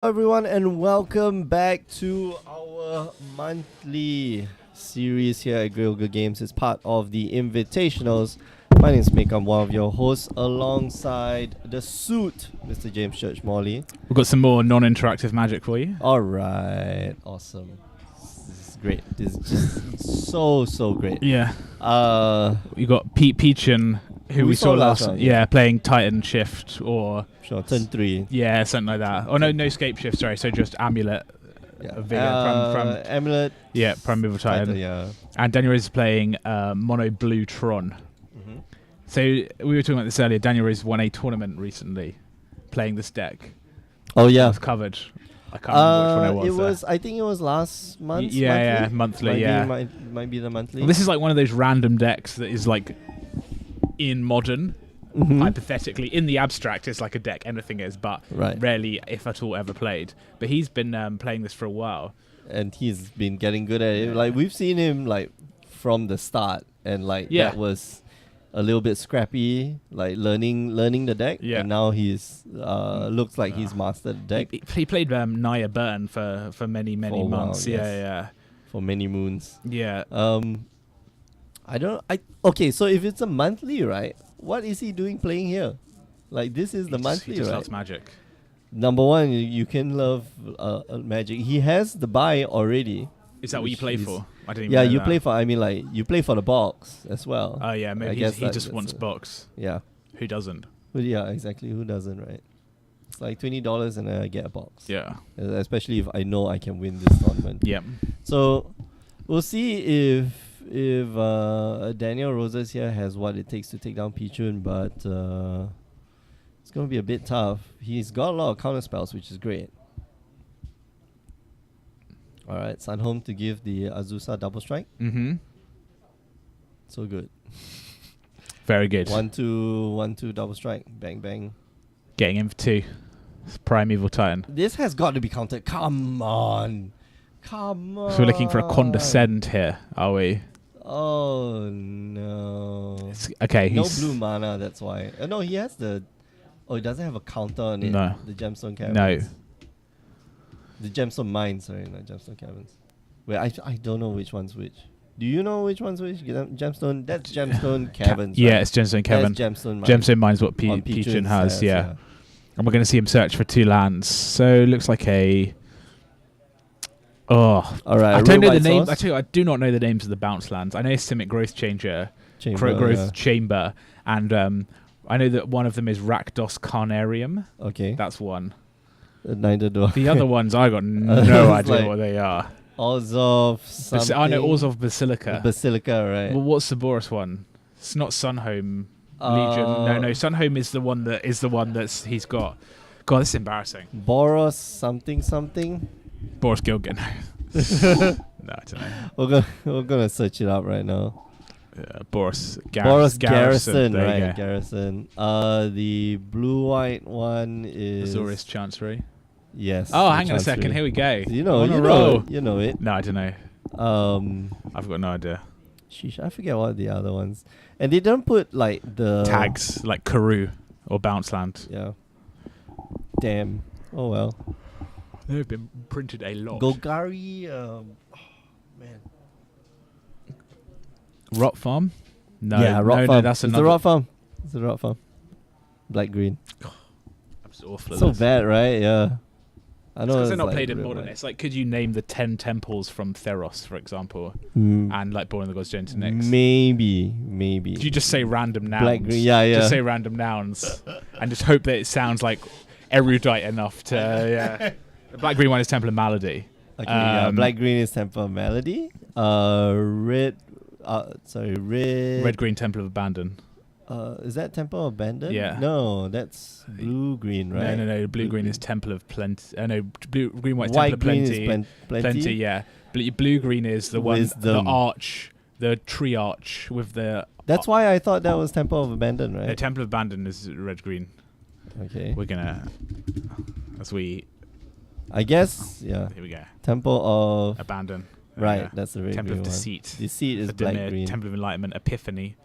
Everyone, and welcome back to our monthly series here at GOGI Games. It's part of the Invitationals. My name is Mick. I'm one of your hosts alongside the suit, Mr. James Church Morley. We've got some more non-interactive magic for you. All right, awesome. This is great. This is just so great. Yeah. You got Pete Peachin, who we saw last time. Yeah, playing Titan Shift or turn 3. Yeah, something like that. Oh no, Scape Shift. Sorry, so just Amulet. Yeah. Amulet. Yeah, Primeval Titan. Yeah. And Daniel is playing Mono Blue Tron. Mm-hmm. So we were talking about this earlier. Daniel Rose won a tournament recently, playing this deck. Oh yeah, it was covered. I can't remember which one it was. I think it was last month. Monthly. Might be the monthly. Well, this is like one of those random decks that is like in modern. Mm-hmm. Hypothetically, in the abstract, it's like a deck. Anything is, but rarely, if at all, ever played. But he's been playing this for a while, and he's been getting good at it. Like we've seen him like from the start, and that was a little bit scrappy, like learning the deck. Yeah. And now he's looks like he's mastered the deck. He played Naya Burn for many months. While, yeah. For many moons. Yeah. Okay, so if it's a monthly, right? What is he doing playing here? Like this is the monthly, he just right? loves Magic. Number one, you can love Magic. He has the buy already. Is that what you play for? I didn't even know you that. play for. I mean, like you play for the box as well. Oh yeah, maybe he just wants box. Yeah. Who doesn't? Well, yeah, exactly. Who doesn't, right? It's like $20 and I get a box. Yeah. Especially if I know I can win this tournament. Yeah. So we'll see if Daniel Roses here has what it takes to take down Pichun, but it's going to be a bit tough. He's got a lot of counter spells, which is great. All right, Sunhome to give the Azusa double strike. Mm-hmm. So good. Very good. 1-2 double strike. Bang bang. Getting him for 2. It's Primeval Titan. This has got to be countered. Come on. So we're looking for a Condescend here, are we? Oh no. Okay. No blue mana, that's why. No, he has the. Oh, he doesn't have a counter on it. No. The Gemstone Caverns. No. The Gemstone Mines, sorry, not Gemstone Caverns. Wait, I don't know which one's which. Do you know which one's which? Gemstone. That's Gemstone Caverns. Yeah, right? it's Gemstone Cavern. That's Gemstone Mines. Gemstone Mines what Peachin has. Yeah. And we're going to see him search for 2 lands. So it looks like a. Oh, all right. I don't know the name. I tell you, I do not know the names of the bounce lands. I know Simic Growth Chamber, and I know that one of them is Rakdos Carnarium. Okay, that's one. Neither do I. The other ones, I got no idea what they are. Orzhov something. I know Orzhov Basilica. Basilica, right? Well, what's the Boris one? It's not Sunhome Legion. No, Sunhome is the one that's he's got. God, this is embarrassing. Boros something. Boris Gilgan. No, I don't know. We're gonna search it up right now. Boris Garrison, right? Go. Garrison. The blue-white one is Azorius Chancery. Yes. Oh, hang on a second. Here we go. You know it. No, I don't know. I've got no idea. Sheesh, I forget what the other ones. And they don't put like the tags like Karoo or Bounce Land. Yeah. Damn. Oh well. They've been printed a lot. Golgari, man. Rot Farm? No. Yeah, Rot Farm. No, that's another. It's the Rot Farm. Black green. I'm so awful. So bad, right? Yeah. I know. Because they're not played in modern. It's like, could you name the 10 temples from Theros, for example, and like Born in the Gods Journey to Nyx? Maybe. Could you just say random nouns? Black green, yeah. Just say random nouns, and just hope that it sounds like erudite enough to. Yeah. The black green one is Temple of Malady. Okay, black green is Temple of Malady. Red green Temple of Abandon. Is that Temple of Abandon? Yeah. No, that's blue green, right? No. Blue green is Temple of Plenty. No, green white Temple of Plenty. Is Plenty. Yeah. Blue green is the one, the arch, the tree arch with the. That's why I thought that was Temple of Abandon, right? The Temple of Abandon is red green. Okay. We're gonna, I guess, yeah. Here we go. Temple of Abandon. Right, that's the red Temple green of one. Deceit. Deceit is black green. Temple of Enlightenment. Epiphany.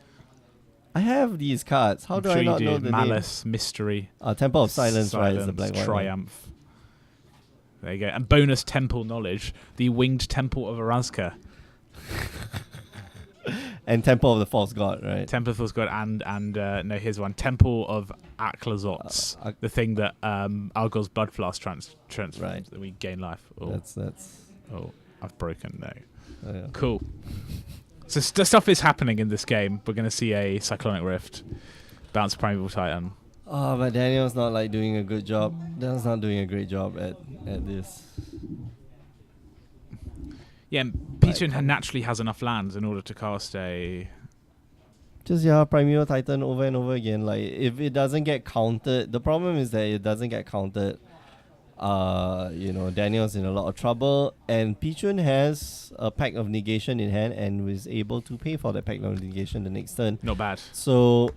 I have these cards. How do I not know the Malice, name? Mystery. Temple of Silence, right? Is the black one. Triumph. There you go. And bonus temple knowledge, the winged temple of Arazka. And Temple of the False God, right? Temple of the False God and no, here's one. Temple of Aklazots, the thing that Algor's blood flask transforms, right. that we gain life. Oh. That's. Oh, I've broken. No. Oh, yeah. Cool. So stuff is happening in this game. We're going to see a Cyclonic Rift, bounce Primeval Titan. Oh, but Daniel's not like doing a good job. Daniel's not doing a great job at this. Yeah, Pichun naturally has enough lands in order to cast a... Just, Primeval Titan over and over again. Like, if it doesn't get countered, the problem is that it doesn't get countered. Daniel's in a lot of trouble, and Pichun has a Pact of Negation in hand and was able to pay for that Pact of Negation the next turn. Not bad. So,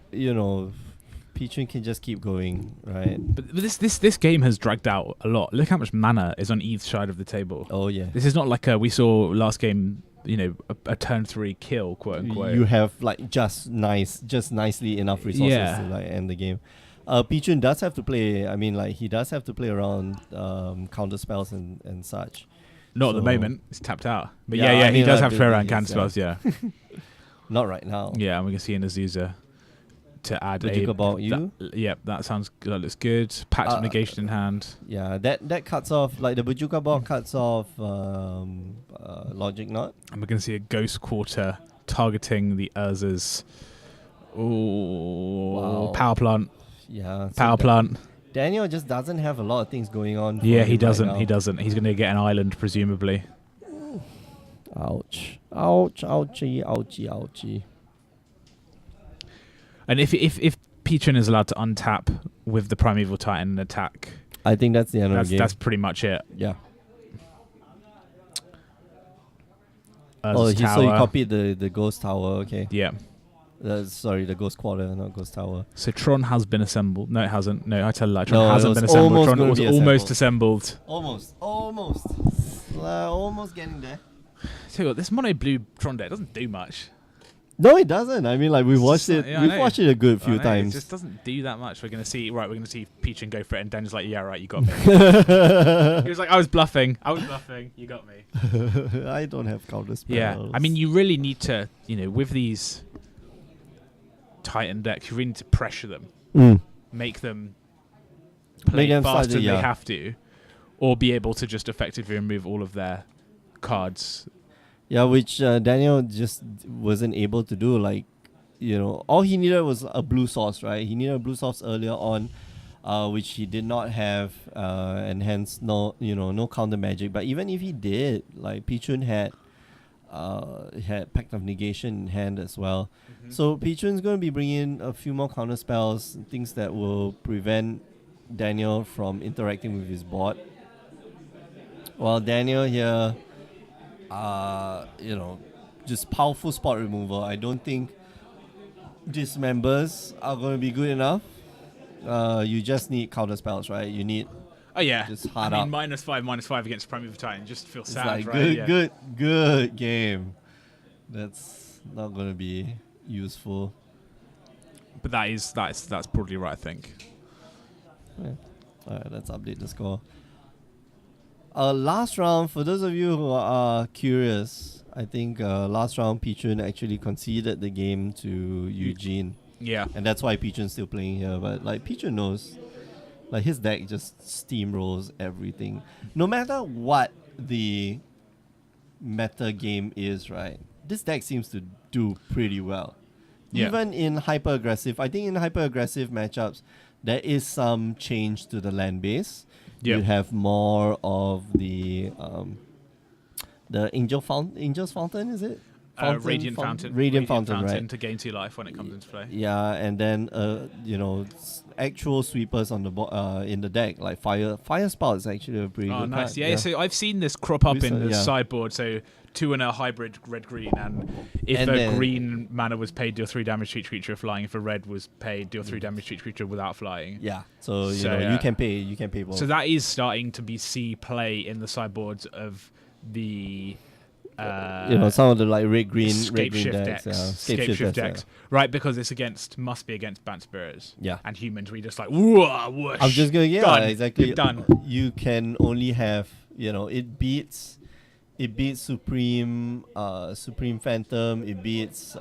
Pichun can just keep going, right? But this game has dragged out a lot. Look how much mana is on each side of the table. Oh yeah. This is not like we saw last game. A turn 3 kill, quote unquote. You have like just nicely enough resources to like end the game. Pichun does have to play. I mean, like he does have to play around counter spells and such. Not at the moment. It's tapped out. But he does have to play around counter spells. Yeah. Not right now. Yeah, and we can see in Azusa to add Bajuka About You. That looks good. Pact of Negation in hand. Yeah, that cuts off, like the Bajuka Ball cuts off Logic Knot. And we're going to see a Ghost Quarter targeting the Urzas. Ooh, wow. Power Plant. Yeah. Power Plant. Daniel just doesn't have a lot of things going on. Yeah, he doesn't. Right he doesn't. He's going to get an island, presumably. Ouch. Ouch. Ouchie. Ouchie. Ouchie. And if Pichun is allowed to untap with the Primeval Titan attack, I think that's the end of the game. That's pretty much it. Yeah. So you copied the Ghost Tower, okay. Yeah. The Ghost Quarter, not Ghost Tower. So Tron has been assembled. No, it hasn't. No, I tell a lie. Tron hasn't been assembled. Tron was almost assembled. Almost. Almost getting there. Tell you what, this mono blue Tron deck doesn't do much. No, it doesn't. I mean, like we've watched it. Yeah, we've watched it a good few times. It just doesn't do that much. We're gonna see Pichun go for it, and Dan's like, "Yeah, right, you got me." He was like, "I was bluffing. You got me." I don't have counter spells. Yeah, I mean, you really need to, with these Titan decks, you really need to pressure them, make them play faster than they have to, or be able to just effectively remove all of their cards. Yeah, which Daniel just wasn't able to do. Like, all he needed was a blue source, right? He needed a blue source earlier on, which he did not have, and hence no counter magic. But even if he did, like Pichun had Pact of Negation in hand as well. Mm-hmm. So Pichun's going to be bringing a few more counter spells, things that will prevent Daniel from interacting with his board. While Daniel here, just powerful spot removal. I don't think dismembers are going to be good enough. You just need counter spells, right? You need. Oh yeah, just hard up. -5 against Primeval Titan. Just feel sad, like right? Good game. That's not going to be useful. But that's probably right, I think. Yeah. All right, let's update the score. Last round, for those of you who are curious, I think last round Pichun actually conceded the game to Eugene. Yeah. And that's why Pichun's still playing here. But like Pichun knows, like his deck just steamrolls everything. No matter what the meta game is, right? This deck seems to do pretty well. Yeah. Even in hyper-aggressive, I think in hyper-aggressive matchups, there is some change to the land base. Yep. You have more of the Angel's Fountain, is it? Radiant Fountain, right? To gain 2 life when it comes into play. Yeah, and then actual sweepers on the in the deck, like fire spout is actually a pretty good nice. card. Yeah, so I've seen this crop up in the sideboard. So 2 and a hybrid red-green, and if a green mana was paid, deal 3 damage to each creature flying. If a red was paid, deal 3 damage to each creature without flying. Yeah, so you can pay both. So that is starting to be play in the sideboards of the some of the like red green decks. Scape decks. Right, because it's must be against Bant Spirits. Yeah. And humans, we just like, whoosh. I'm just going, done. Exactly. Done. You can only have it beats Supreme Phantom. It beats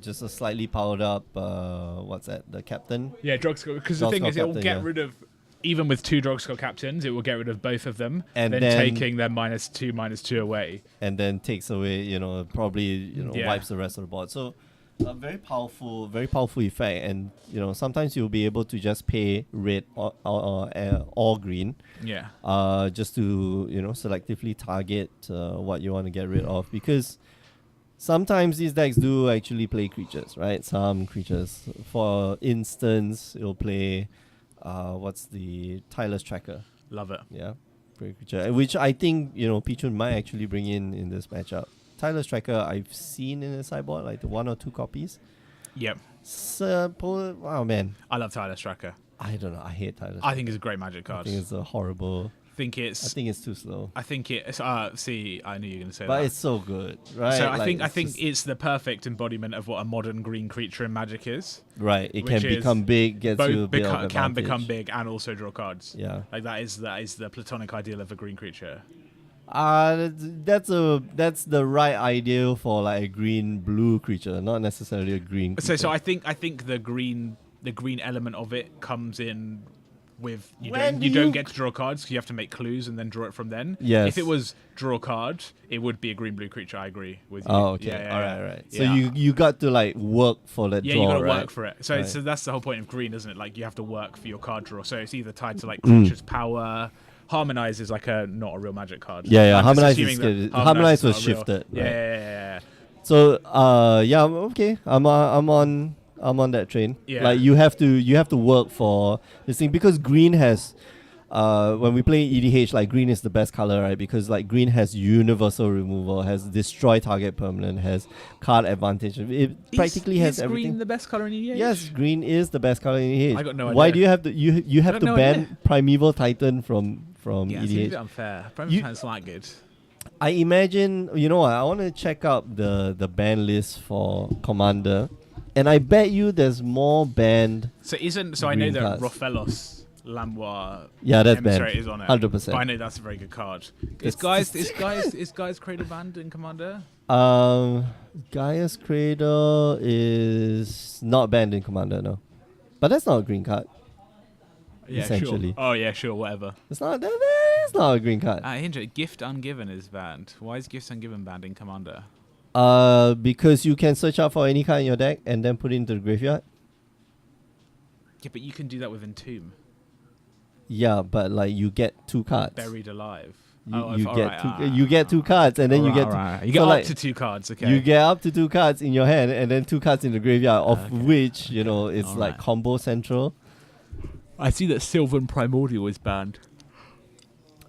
just a slightly powered up what's that? The Captain. Yeah, Drugstore. Because the thing is, it will get rid of, even with 2 Drugstore Captains, it will get rid of both of them, and then taking their -2/-2 away, and then takes away, probably wipes the rest of the board. So a very powerful effect, and sometimes you'll be able to just pay red or green. Yeah. Just to selectively target what you want to get rid of, because sometimes these decks do actually play creatures, right? Some creatures. For instance, it'll play what's the Tyler's Tracker. Love it. Yeah, play creature, which I think Pichun might actually bring in this matchup. Tyler's Tracker I've seen in the sideboard, like the 1 or 2 copies. Yep. Wow, man. I love Tyler's Tracker. I don't know. I hate Tyler's I think it's a great Magic card. I think it's a horrible... I think it's too slow. I think it's... see, I knew you were going to say that. But it's so good, right? So I think it's the perfect embodiment of what a modern green creature in Magic is. Right. It can become big, gets you a bit of advantage. Can become big and also draw cards. Yeah. Like that is the platonic ideal of a green creature. That's the right ideal for like a green-blue creature, not necessarily a green creature. So I think the green element of it comes in with you don't get to draw cards because you have to make clues and then draw it from then. Yes. If it was draw card, it would be a green-blue creature. I agree with you. Oh, okay. All right. So you got to like work for that draw, you got to right? work for it. So that's the whole point of green, isn't it? Like you have to work for your card draw. So it's either tied to like creature's power. Harmonize is like not a real Magic card. Yeah. Harmonize is good. Harmonize was shifted. Right? Yeah. So okay. I'm on that train. Yeah. Like you have to work for this thing, because green has when we play EDH, like green is the best color, right? Because like green has universal removal, has destroy target permanent, has card advantage. It practically has everything. Is green the best color in EDH? Yes, green is the best color in EDH. I got no idea. Why do you have to you have to ban Primeval Titan from EDH? It's a bit unfair. Primeval Titan's not good. I imagine, I want to check out the ban list for Commander, and I bet you there's more banned. So I know that cards. Rofellos Lambois that's banned. Is on it. 100%. But I know that's a very good card. Is Guy's Cradle banned in Commander? Gaia's Cradle is not banned in Commander, no. But that's not a green card. Yeah, essentially. Sure. Oh yeah, sure, whatever. It's not a green card. Gift Ungiven is banned. Why is Gift Ungiven banned in Commander? Because you can search out for any card in your deck and then put it into the graveyard. Yeah, but you can do that with Entomb. Yeah, but like you get 2 cards. Buried Alive. You get 2 cards, and then you get up to 2 cards. Okay. You get up to 2 cards in your hand, and then 2 cards in the graveyard, of which it's like combo central. I see that Sylvan Primordial is banned.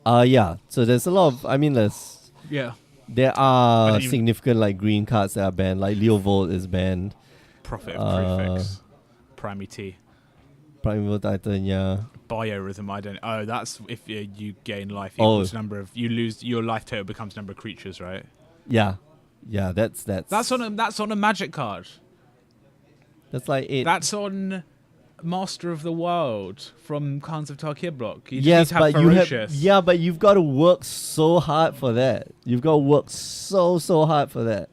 Yeah. So there's a lot of. There are significant like green cards that are banned. Like Leovold is banned. Prophet of Prefix. Primity. Primeval Titan, yeah. Biorhythm, I don't. Oh, that's if you gain life equals number of. You lose your life total becomes number of creatures, right? Yeah. That's on a Magic card. That's like it. That's on Master of the World from Khans of Tarkir block. Yes, but but you've got to work so hard for that. You've got to work so hard for that.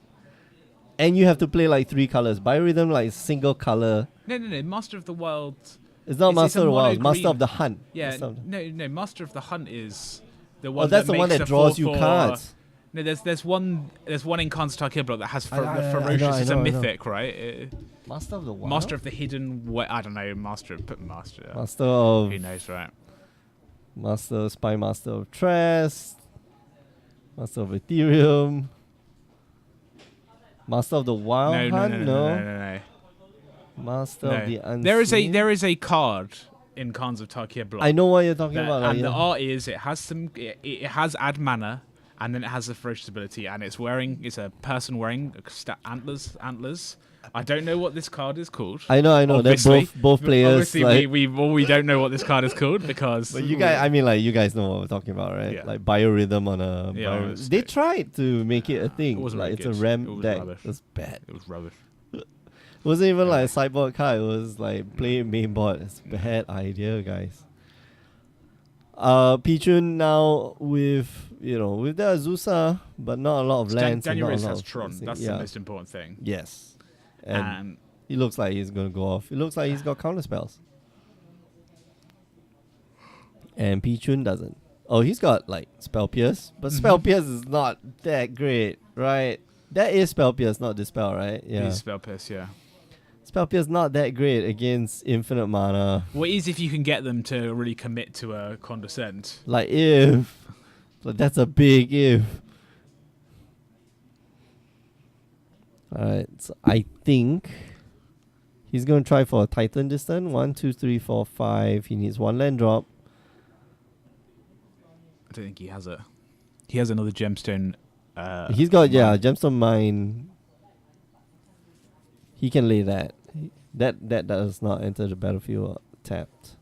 And you have to play like 3 colors. Biorhythm like single color. No. Master of the World. It's not Master of the World. Master of the Hunt. Yeah. No. Master of the Hunt is the one. That's the one that draws you cards. No, there's one in Khans of Tarkir block that has ferocious. It's a mythic, right? Master of the Wild? Master of the Hidden. I don't know. Master of. Who knows, right? Spy Master of Trest. Master of Ethereum. Master of the Wild Hunt? No. Master of the Unseen. There is a card in Khans of Tarkir block. I know what you're talking about. And the art is it has add mana, and then it has the ferocious ability, and it's a person wearing antlers. I don't know what this card is called. I know. They're both players. Obviously, we don't know what this card is called because. But you guys, you guys know what we're talking about, right? Yeah. Like Biorhythm on a. They tried to make it a thing. It wasn't like it's a RAM deck. Rubbish. It was bad. It was rubbish. It wasn't even like a sideboard card. It was like play main board. It's a bad idea, guys. Pichun now with with the Azusa, but not a lot of lands. Daniel and not Reyes a lot has of Tron. things. That's the most important thing. Yes, and he looks like he's gonna go off. It looks like he's got counter spells, and Pichun doesn't. Oh, he's got like Spell Pierce, but Spell Pierce is not that great, right? That is Spell Pierce, not Dispel, right? Yeah. It is Spell Pierce, yeah. Spell Pierce not that great against infinite mana. What is if you can get them to really commit to a Condescend? Like if. But that's a big if. Alright, so I think he's going to try for a Titan this turn. 1, 2, 3, 4, 5. He needs 1 land drop. I don't think he has it. He has another gemstone. He's got, Gemstone Mine. He can lay that. That does not enter the battlefield tapped.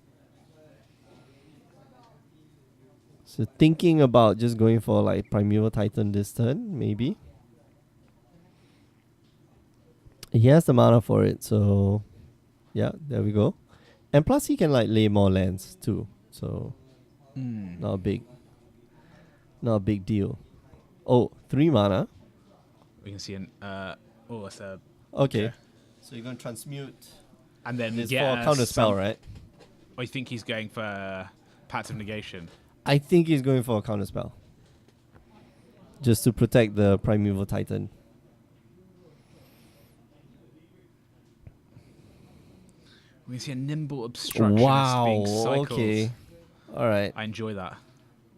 So thinking about just going for like Primeval Titan this turn, maybe. He has the mana for it, so yeah, there we go. And plus he can like lay more lands too, so not a big deal. Oh, 3 mana. We can see it's a... Okay. So you're going to transmute. And then it's for a counter spell, right? I think he's going for Pact of Negation. I think he's going for a counter spell. Just to protect the Primeval Titan. We see a nimble obstruction being cycled. Okay. Alright. I enjoy that.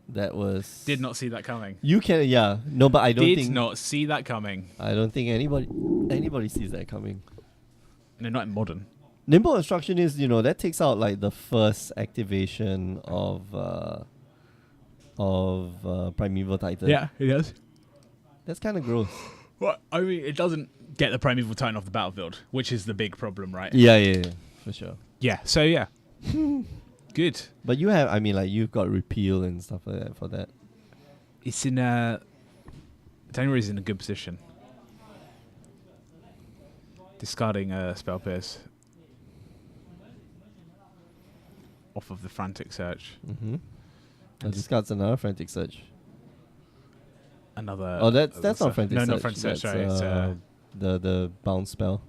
That was... Did not see that coming. You can, no, but I don't think... Did not see that coming. I don't think anybody sees that coming. No, not in Modern. Nimble Obstruction is, that takes out like the first activation of Primeval Titan. Yeah, it does. That's kind of gross. Well, I mean, it doesn't get the Primeval Titan off the battlefield, which is the big problem, right? Yeah, for sure. Yeah, so yeah. Good. But you have, you've got repeal and stuff like that for that. It's in Daniel is in a good position. Discarding Spell Pierce off of the Frantic Search. Mm-hmm. Discards another Frantic Search. Another... Oh, that's not Frantic Search. No, not Frantic Search, sorry. It's the bounce spell.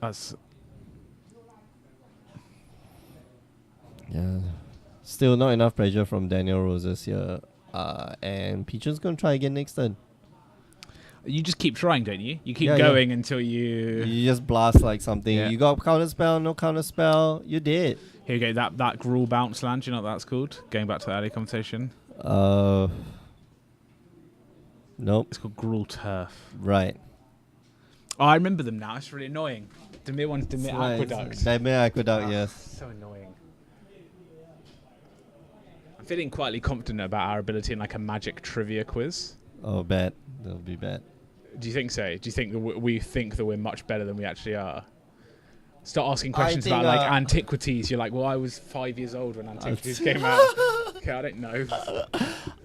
That's... Yeah. Still not enough pressure from Daniel Roses here. And Peach's going to try again next turn. You just keep trying, don't you? You keep going until you... You just blast like something. Yeah. You got counter spell, no counter spell. You did. Here you go. That Gruul bounce land, do you know what that's called? Going back to the earlier conversation. Nope. It's called Gruul Turf. Right. Oh, I remember them now. It's really annoying. Demir one's Demir Aqueduct. Demir Aqueduct, yes. So annoying. I'm feeling quietly confident about our ability in like a magic trivia quiz. Oh, bad. That'll be bad. Do you think so? Do you think that we think that we're much better than we actually are? Start asking questions about like antiquities. You're like, well, I was 5 years old when antiquities came out. Okay, I don't know.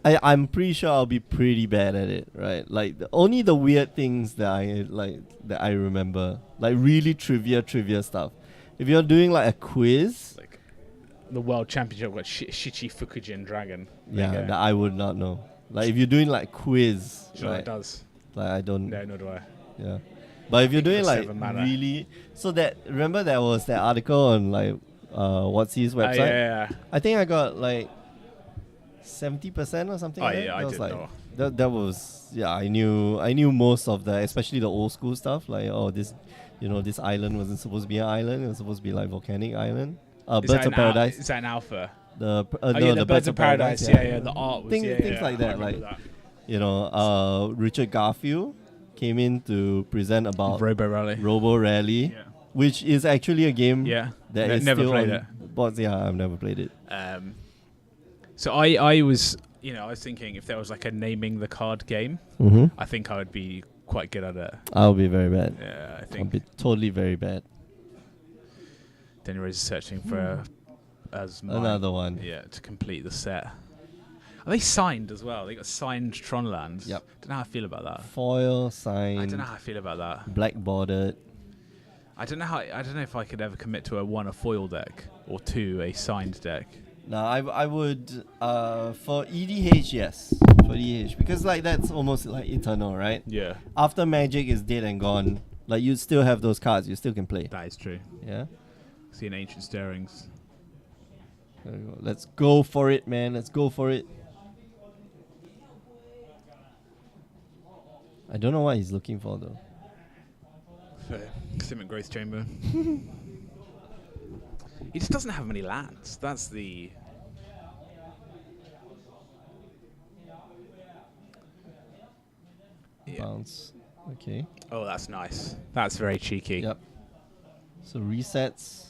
I'm pretty sure I'll be pretty bad at it, right? Like only the weird things that I remember, like really trivia stuff. If you're doing like a quiz, like the world championship with Shichi Fukujin Dragon. That I would not know. Like if you're doing like quiz, sure, right? It does. Like I don't. No, nor do I. Yeah, but if you're doing like really, so that remember there was that article on like What's His website. Yeah. I think I got like 70% or something. I did like, know. That was I knew most of the, especially the old school stuff. Like this island wasn't supposed to be an island. It was supposed to be like volcanic island. Birds of Paradise. Is that an alpha? The Birds of Paradise. Yeah. The art was things like that. Like that. Richard Garfield came in to present about Robo Rally, which is actually a game that is never still played on it. boards. Yeah, I've never played it. So I was thinking if there was like a naming the card game, I think I would be quite good at it. I'll be very bad. Yeah, I think. I'll be totally very bad. Then is searching for another one. Yeah, to complete the set. Are they signed as well? They got signed Tron lands. Yep. Don't know how I feel about that. Foil signed. I don't know how I feel about that. Black bordered. I don't know if I could ever commit to a foil deck or 2 a signed deck. No, I would for EDH, yes, for EDH, because like that's almost like eternal, right? Yeah, After Magic is dead and gone, like you still have those cards, you still can play. that is true. Yeah. See an Ancient Stirrings. There we go. Let's go for it, man. Let's go for it. I don't know what he's looking for though. Simic Growth Chamber. He just doesn't have many lands. That's the. Yeah. Bounce. Okay. Oh, that's nice. That's very cheeky. Yep. So resets.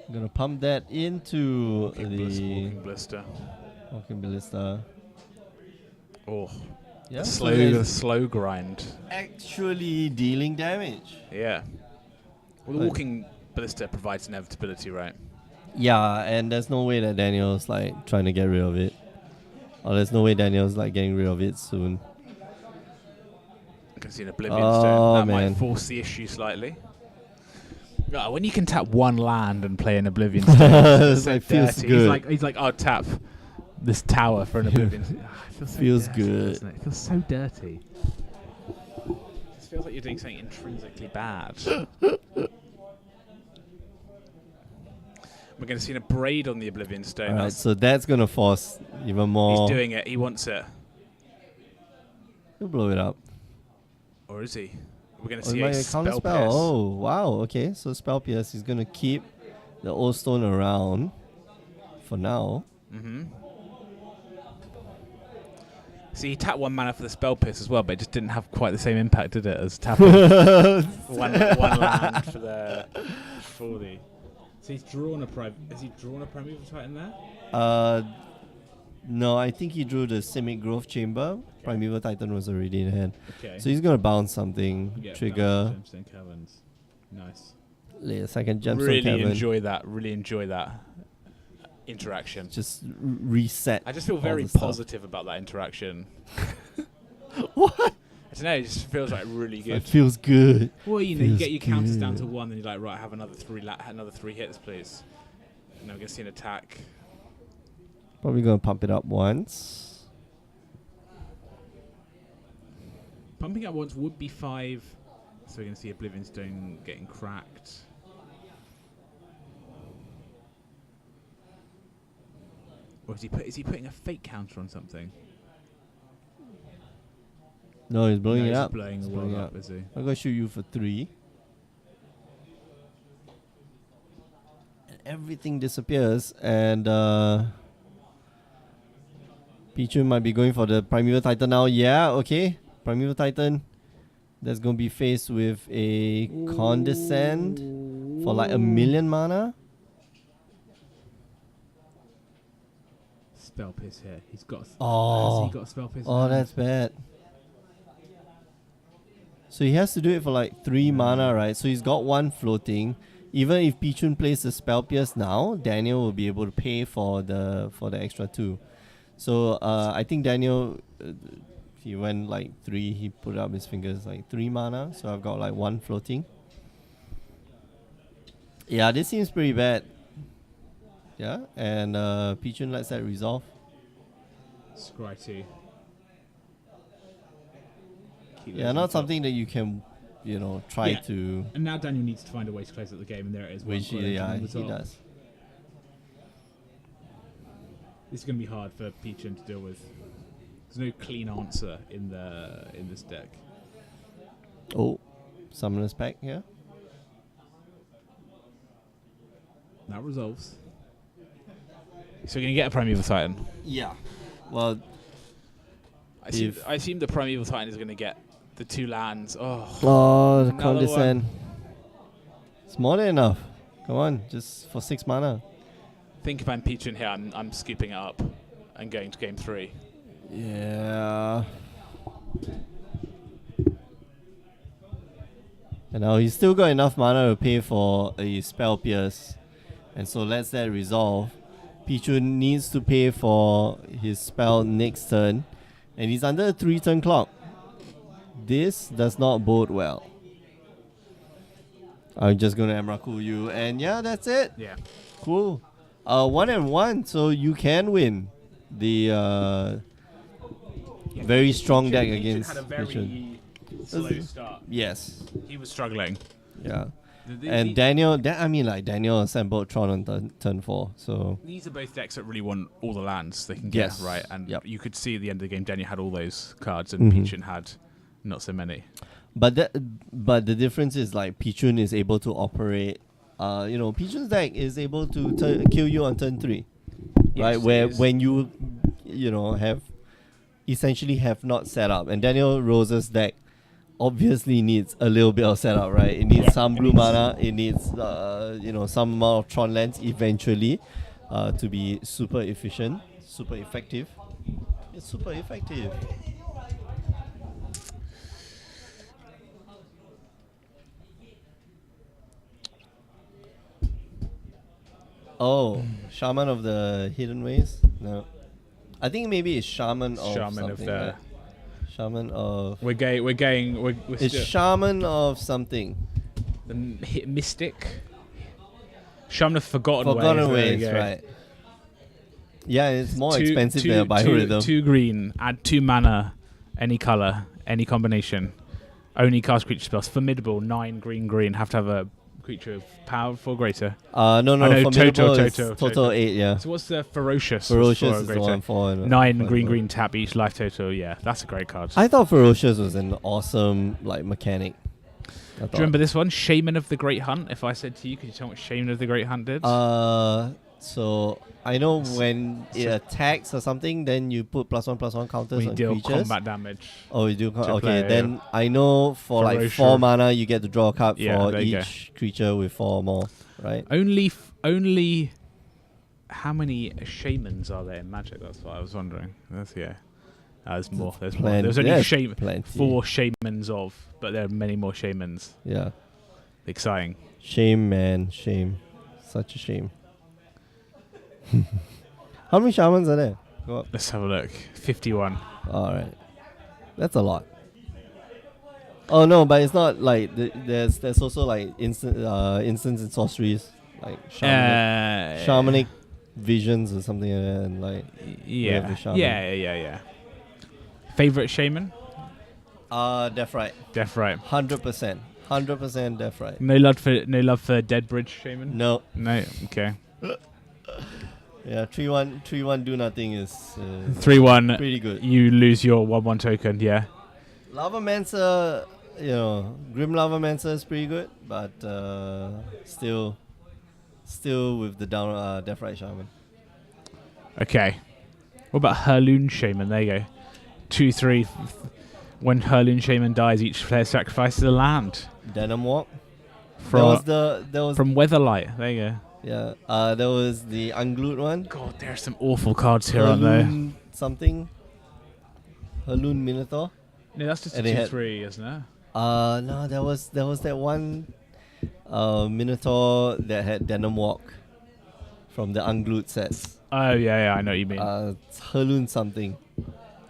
I'm gonna pump that into Walking Blister. Walking Ballista. Oh. Yeah. Slow grind. Actually dealing damage. Yeah. Well, the Walking Ballista provides inevitability, right? Yeah, and there's no way that Daniel's like trying to get rid of it. Or there's no way Daniel's like getting rid of it soon. I can see an Oblivion Stone. That man. might force the issue slightly. Oh, when you can tap one land and play an Oblivion Stone, it's so like feels dirty. good. He's like, I'll tap this tower for an Oblivion Stone. It feels dirty, good. Doesn't it? It feels so dirty. It just feels like you're doing something intrinsically bad. We're going to see a braid on the Oblivion Stone. Alright, so that's gonna force even more. He's doing it. He wants it. He'll blow it up. Or is he? We're going to Oh, see he a might counter spell spell. pierce. Oh, wow. Okay, so spell pierce. He's gonna keep the old stone around for now. Mm-hmm. See, he tapped one mana for the spell pierce as well, but it just didn't have quite the same impact, did it, as tapping one land for the 40. So he's drawn a Has he drawn a Primeval Titan there? No, I think he drew the Simic Growth Chamber. Okay. Primeval Titan was already in hand. Okay. So he's gonna bounce something, trigger. Gemstone Caverns. Nice. Lay a second Gemstone Really Cavern. Really enjoy that interaction. Just reset. I just feel very stuff. positive about that interaction. What? I don't know, it just feels like really good. It feels good. Well, you know, you Feels get your counters down good. to 1, then you're like, right, have another three hits, please. And I'm going to see an attack. Probably gonna pump it up once. Pumping up once would be 5. So we're going to see Oblivion Stone getting cracked. Or is he putting a fake counter on something? No, he's blowing No, it he's up. blowing He's the blowing world it up, is he? I'm gonna shoot you for 3. And everything disappears, and Pichu might be going for the Primeval Titan now. Yeah, okay. Primeval Titan. That's gonna be faced with a Condescend for like 1,000,000 mana. Spell Pierce here. He's got. Oh. Has he got a Spell Pierce? Oh, that's bad. So he has to do it for like 3 mana, right? So he's got 1 floating. Even if Pichun plays the Spell Pierce now, Daniel will be able to pay for the extra 2. So I think Daniel, he went like 3. He put up his fingers like 3 mana. So I've got like 1 floating. Yeah, this seems pretty bad. Yeah, and Pichun lets that resolve. Scritey. Yeah, not something that you can, try Yeah. to. And now Daniel needs to find a way to close out the game, and there it is. Which he does. This is going to be hard for Pichun to deal with. There's no clean answer in this deck. Oh, Summoner's Pact here. That resolves. So we're going to get a Primeval Titan. Yeah. Well, I assume the Primeval Titan is going to get the 2 lands. the another Condescend. one. It's more than enough. Come on, just for 6 mana. I think if I'm Pichun here, I'm scooping it up and going to game 3. Yeah. And now he's still got enough mana to pay for a Spell Pierce. And so lets that resolve. Pichu needs to pay for his spell next turn. And he's under a 3-turn clock. This does not bode well. I'm just going to Emrakul you. And yeah, that's it. Yeah. Cool. 1-1, so you can win the very strong deck against had a very slow start. Yes. He was struggling. Yeah. And Daniel assembled Tron on turn 4. So these are both decks that really want all the lands they can get, Yes. right? And Yep. you could see at the end of the game, Daniel had all those cards, and Pichun had not so many. But the difference is like Pichun is able to operate. Pichun's deck is able to kill you on turn 3, right? Where when you have essentially have not set up, and Daniel Rose's deck obviously needs a little bit of setup, right? It needs some blue mana. It needs some amount of Tron lands eventually to be super efficient, super effective. It's super effective. Oh, Shaman of the Hidden Ways? No. I think maybe it's Shaman of Shaman of something. the. Right? Shaman of. We're It's Shaman of something. The Mystic. Shaman of Forgotten Ways, right. Yeah, it's more expensive than a biorhythm. 2 green, add 2 mana, any color, any combination. Only cast creature spells. Formidable, 9 green. Have to have a creature of power 4 greater. No, total 8, yeah. So what's the Ferocious? Ferocious is the one for 9 green tap each life total. Yeah, that's a great card. I thought Ferocious was an awesome mechanic. Do you remember this one? Shaman of the Great Hunt. If I said to you, could you tell me what Shaman of the Great Hunt did? So I know when it attacks or something, then you put +1/+1 counters on deal creatures. combat damage. Oh, you do. Okay, play, then I know for Ferocious. 4 mana, you get to draw a card Yeah, for there you each creature with 4 or more, right? Only. How many shamans are there in Magic? That's what I was wondering. There's more. There's more. There's only plenty. 4 shamans but there are many more shamans. Yeah. Exciting. Shame, man. Shame. Such a shame. How many shamans are there? Go up. Let's have a look. 51. Alright. That's a lot. Oh no, but it's not like there's also like instants and sorceries, like shamanic visions or something like that, and like yeah. Favorite shaman? Death Right. 100%. 100% Death Right. No love for Deadbridge shaman? No. Okay. Yeah, 3/1 do nothing is 3/1 pretty good. You lose your 1/1 token, yeah. Lavamancer, Grim Lavamancer is pretty good, but still with the down Death Right Shaman. Okay. What about Hurloon Shaman? There you go. 2/3. When Hurloon Shaman dies, each player sacrifices a land. Denim Walk. From Weatherlight. There you go. Yeah. There was the Unglued one. God, there are some awful cards here, aren't there? Something. Hurloon Minotaur. No, that's just a 2/3, isn't it? No, there was that one Minotaur that had Denim Walk from the Unglued sets. Oh yeah, I know what you mean. Hurloon something.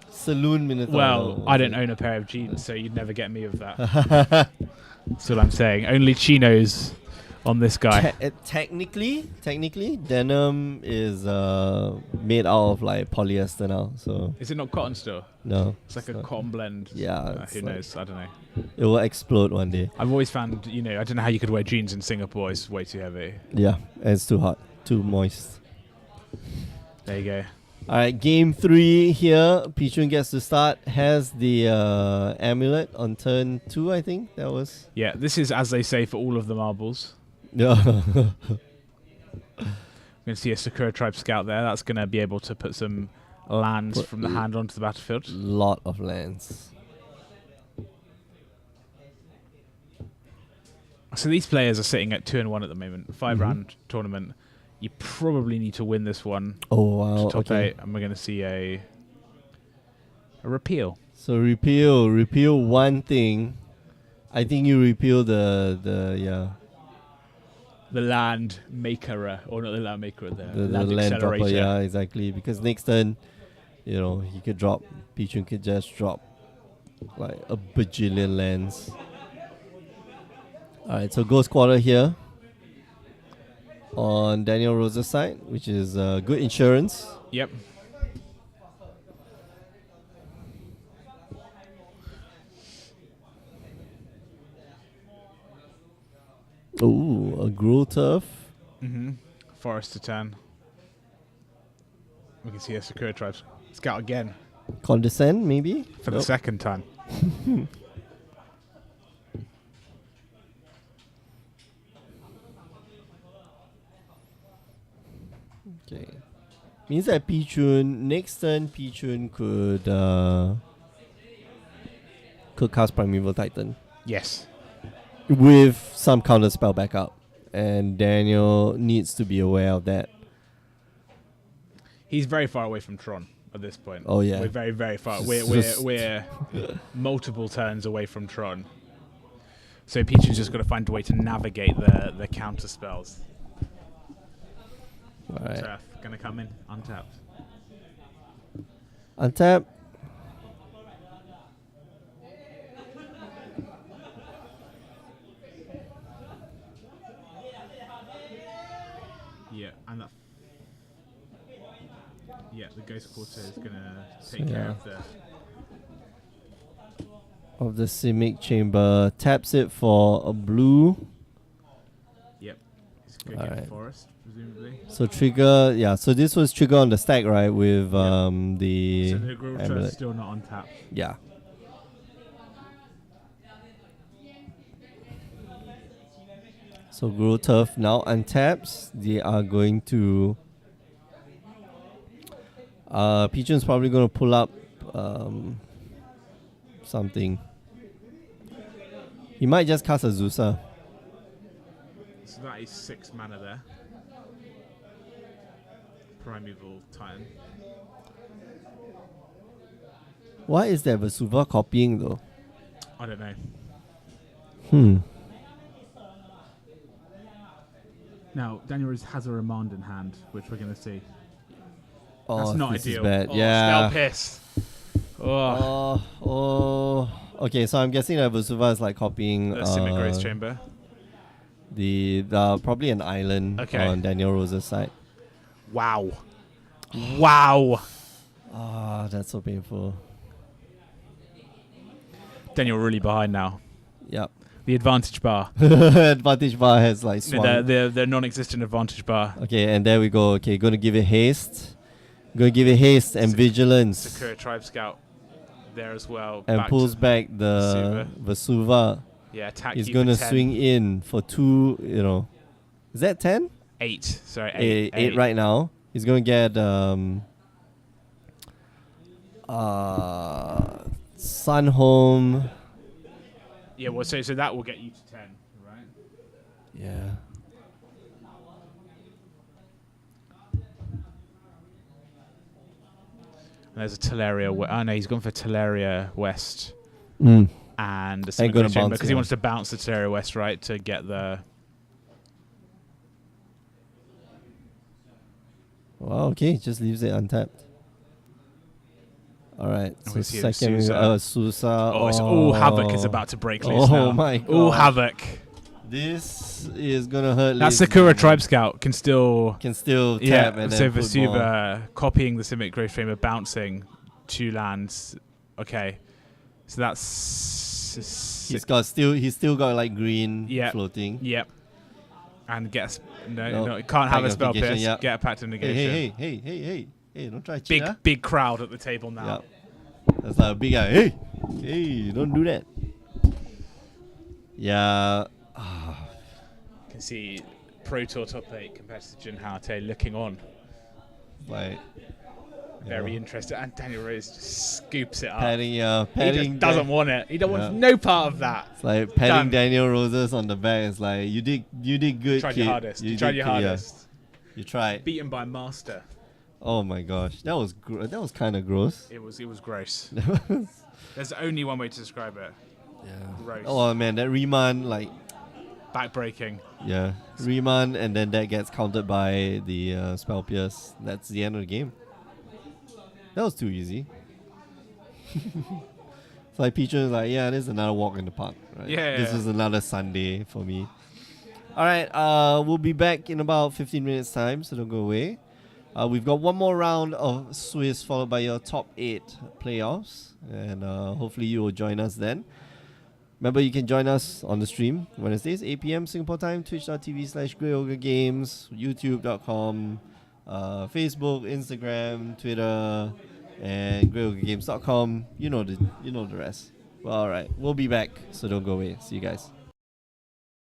Saloon Minotaur. Well, I don't own a pair of jeans, so you'd never get me with that. That's what I'm saying. Only chinos on this guy. Technically, denim is made out of like polyester now. So is it not cotton still? No, it's like a cotton blend. Yeah, who knows? I don't know. It will explode one day. I've always found, I don't know how you could wear jeans in Singapore. It's way too heavy. Yeah, and it's too hot, too moist. There you go. All right, game 3 here. Pichun gets to start. Has the amulet on turn 2, I think that was. Yeah, this is as they say for all of the marbles. Yeah. We're going to see a Sakura Tribe Scout there. That's going to be able to put some lands from the hand onto the battlefield. Lot of lands. So these players are sitting at 2-1 at the moment. 5-round tournament. You probably need to win this one. Oh wow! To top 8, and we're going to see a repeal. So repeal one thing. I think you repeal the land maker, or not the land maker, the land accelerator. Dropper, yeah, exactly. Because next turn, he could drop. Pichun could just drop like a bajillion lands. All right, so Ghost Quarter here. on Daniel Rose's side, which is good insurance. Yep. Ooh, a Grow Turf. Forest to 10. We can see a Sakura Tribes Scout again. Condescend, maybe? For the second time. Okay. Means that Pichun, next turn, Pichun could cast Primeval Titan. Yes. With some counter spell backup. And Daniel needs to be aware of that. He's very far away from Tron at this point. Oh yeah. We're very, very far. We're multiple turns away from Tron. So Pichu's just got to find a way to navigate the counter spells. Alright. Turf gonna come in untapped. Untap. Yeah, and that. Yeah, the Ghost Quarter is gonna take care of the Simic Chamber. Taps it for a blue. Yep. It's gonna get Forest, presumably. So trigger, yeah. So this was trigger on the stack, right? With the. So the Grove Turf is still not untapped. Yeah. So Grow Turf now untaps. They are going to. Pigeon's probably going to pull up something. He might just cast Azusa. So that is 6 mana there. Primeval Titan. Why is that Vesuva copying though? I don't know. Now, Daniel has a remand in hand, which we're going to see. Oh, that's not this ideal. Is bad. Oh, yeah. Spell Piss. Okay, so I'm guessing that Vesuva is like copying the Simic Grace Chamber. The probably an island on Daniel Rose's side. Wow. Wow. That's so painful. Daniel really behind now. Yep. The advantage bar. Advantage bar has like swung. The non-existent advantage bar. Okay, and there we go. Okay, gonna give it haste. Gonna give it haste and vigilance. Sakura Tribe Scout there as well. And pulls back the Vesuva. Yeah, attack. He's gonna swing in for 2, Is that 10? 8. Sorry, 8. 8 right now. He's gonna get Sun Home. Yeah, well, so that will get you to 10, right? Yeah. And there's a Teleria. Oh no, he's gone for Teleria West. And the Simic Chamber because he wants to bounce the Teleria West, right, to get the. Well, okay, just leaves it untapped. All right, so second Susa. Havoc is about to break loose now. Oh my god. Oh, Havoc. This is gonna hurt. That Sakura Tribe Scout can still tap and then so Vesuva copying the Simic Grace Chamber, bouncing 2 lands. Okay, so that's he's still got like green floating. Yep. And gets no, it can't have a spell pierce. Yep. Get a pact of negation. Hey, don't try to cheat. Big crowd at the table now. Yep. That's like a big guy. Hey, don't do that. Yeah. You can see Pro Tour top 8 competitor Jin Haote looking on. Like very interested, and Daniel Rose just scoops it up. Patting, he just doesn't want it. He don't want no part of that. It's like patting Daniel Roses on the back. It's like you did good. Tried your hardest. You tried your hardest. You tried. Beaten by Master. Oh my gosh, that was kind of gross. It was gross. There's only one way to describe it. Yeah. Gross. Oh man, that remand like backbreaking. Yeah, remand, and then that gets countered by the spell pierce. That's the end of the game. That was too easy. It's like Peach is like, yeah, this is another walk in the park. Right? Yeah. This is another Sunday for me. All right, we'll be back in about 15 minutes time, so don't go away. We've got one more round of Swiss followed by your top 8 playoffs, and hopefully you will join us then. Remember, you can join us on the stream Wednesdays, 8 p.m. Singapore time, twitch.tv/GoGI, youtube.com, Facebook, Instagram, Twitter, and GoGiGames.com. You know the rest. Well, all right, we'll be back, so don't go away. See you guys.